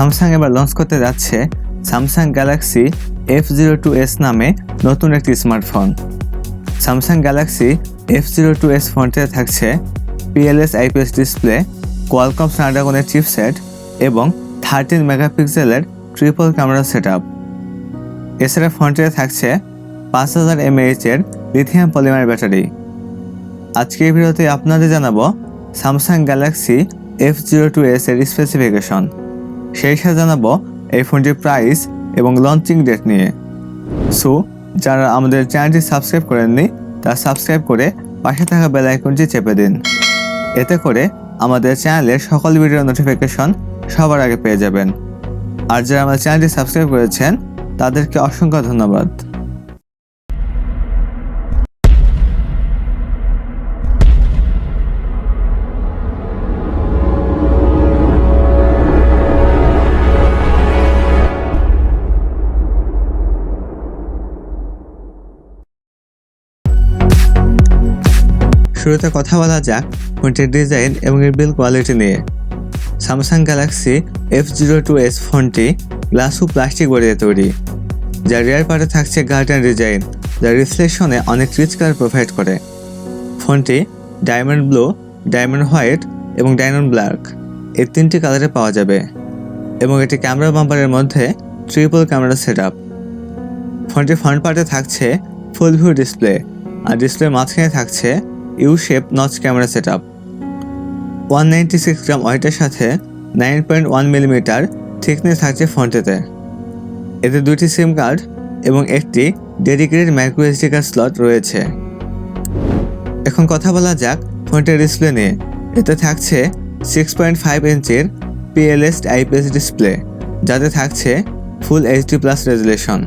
Samsung এবার launch করতে যাচ্ছে স্যামসাং গ্যালাক্সি F02s নামে নতুন একটি স্মার্টফোন। স্যামসাং গ্যালাক্সি F02s ফোনটিতে থাকছে PLS IPS ডিসপ্লে, কোয়ালকম স্ন্যাপড্রাগনের চিপসেট এবং 13 মেগাপিক্সেলের ট্রিপল ক্যামেরা সেটআপ। এছাড়া ফোনটিতে থাকছে 5000 mAh এর লিথিয়াম পলিমার ব্যাটারি। আজকে এই ভিডিওতে আপনাদের জানাবো স্যামসাং গ্যালাক্সি F02s এর স্পেসিফিকেশন, সেই সাথে জানাবো এই ফোনটির প্রাইস এবং লঞ্চিং ডেট নিয়ে। সো যারা আমাদের চ্যানেলটি সাবস্ক্রাইব করেননি তা সাবস্ক্রাইব করে পাশে থাকা বেল আইকনটি চেপে দিন, এতে করে আমাদের চ্যানেলের সকল ভিডিও নোটিফিকেশন সবার আগে পেয়ে যাবেন। আর যারা আমাদের চ্যানেলটি সাবস্ক্রাইব করেছেন তাদেরকে অসংখ্য ধন্যবাদ। শুরুতে কথা বলা যাক ফোনটির ডিজাইন এবং এর বিল্ড কোয়ালিটি নিয়ে। স্যামসাং গ্যালাক্সি F02s ফোনটি গ্লাস ও প্লাস্টিক বডিতে তৈরি, যার রিয়ার পার্টে থাকছে গার্ডেন ডিজাইন, যা রিফ্লেকশনে অনেক রিচ কালার প্রোভাইড করে। ফোনটি ডায়মন্ড ব্লু, ডায়মন্ড হোয়াইট এবং ডায়মন্ড ব্ল্যাক এই তিনটি কালারে পাওয়া যাবে এবং এটি ক্যামেরা বাম্পারের মধ্যে ট্রিপল ক্যামেরা সেটআপ। ফোনটির ফ্রন্ট পার্টে থাকছে ফুল ভিউ ডিসপ্লে, আর ডিসপ্লের মাঝখানে থাকছে you shape notch camera setup. 196 গ্রাম ওয়েটের সাথে 9.1 মিলিমিটার থিকনেস থাকছে ফোনটিতে। এতে দুটি সিম কার্ড এবং একটি dedicated micro SD card slot রয়েছে। এখন কথা বলা যাক ফোনটির ডিসপ্লে নিয়ে। এতে থাকছে 6.5 ইঞ্চির PLS IPS ডিসপ্লে, যাতে থাকছে ফুল HD+ রেজুলেশন।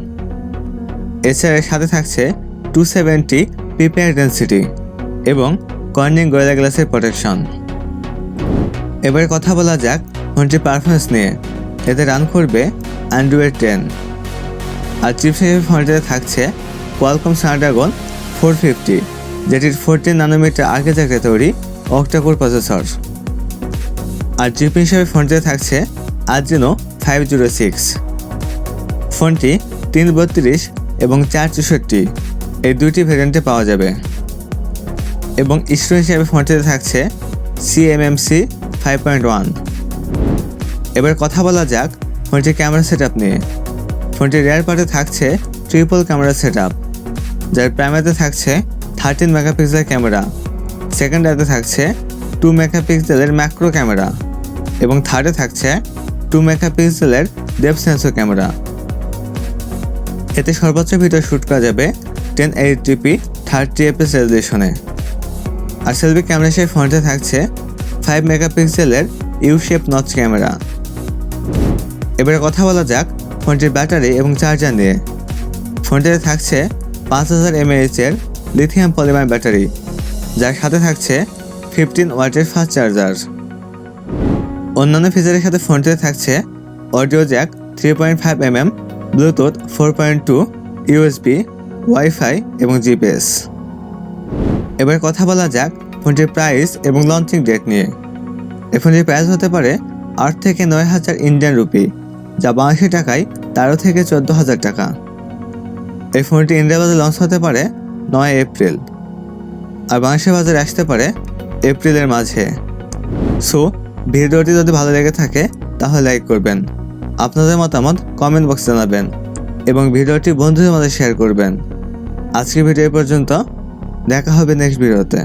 এছাড়া এর সাথে থাকছে 270 PPI ডেন্সিটি এবং কর্নিং গরিলা গ্লাসের প্রোটেকশন। এবারে কথা বলা যাক ফোনটির পারফরমেন্স নিয়ে। এতে রান করবে Android 10, আর চিপস হিসেবে ফোনটিতে থাকছে কোয়ালকম স্ন্যাপড্রাগন 450, যেটির 14 ন্যানোমিটার আর্কিটেকচারে তৈরি অক্টা-কোর প্রসেসর। আর জিপি হিসেবে ফোনটিতে থাকছে Adreno 506। ফোনটি 332 এবং 464 এই দুইটি ভেরিয়েন্টে পাওয়া যাবে এবং স্টোরেজ হিসেবে ফোনটিতে থাকছে CMMC 5.1। এবার কথা বলা যাক ফোনটির ক্যামেরা সেটআপ নিয়ে। ফোনটির রিয়ার পার্টে থাকছে ট্রিপল ক্যামেরা সেটআপ, যার প্রাইমারিতে থাকছে 13 মেগাপিক্সেলের ক্যামেরা, সেকেন্ডারিতে থাকছে 2 মেগাপিক্সেলের ম্যাক্রো ক্যামেরা এবং থার্ডে থাকছে 2 মেগাপিক্সেলের ডেপথ সেন্সর ক্যামেরা। এতে সর্বোচ্চ ভিডিও শ্যুট করা যাবে 1080p 30fps রেজুলেশনে। আর সেলফি ক্যামেরা হিসেবে ফোনটিতে থাকছে 5 মেগাপিক্সেলের ইউ শেপ নচ ক্যামেরা। এবারে কথা বলা যাক ফোনটির ব্যাটারি এবং চার্জার নিয়ে। ফোনটিতে থাকছে 5000 mAh এর লিথিয়াম পলিমার ব্যাটারি, যার সাথে থাকছে 15 ওয়াটের ফাস্ট চার্জার। অন্যান্য ফিচারের সাথে ফোনটিতে থাকছে audio Jack 3.5 mm, Bluetooth 4.2, USB, wifi এবং GPS। এবার কথা বলা যাক ফোনটির প্রাইস এবং লঞ্চিং ডেট নিয়ে। এই ফোনটির প্রাইস হতে পারে 8 থেকে 9000 ইন্ডিয়ান রুপি, যা বাংলাদেশি টাকায় 13 থেকে 14,000 টাকা। এই ফোনটি ইন্ডিয়া বাজারে লঞ্চ হতে পারে 9 এপ্রিল, আর বাংলাদেশের বাজারে আসতে পারে এপ্রিলের মাঝে। সো ভিডিওটি যদি ভালো লেগে থাকে তাহলে লাইক করবেন, আপনাদের মতামত কমেন্ট বক্সে জানাবেন এবং ভিডিওটি বন্ধুদের মধ্যে শেয়ার করবেন। আজকের ভিডিও পর্যন্ত, দেখা হবে নেক্সট ভিডিওতে।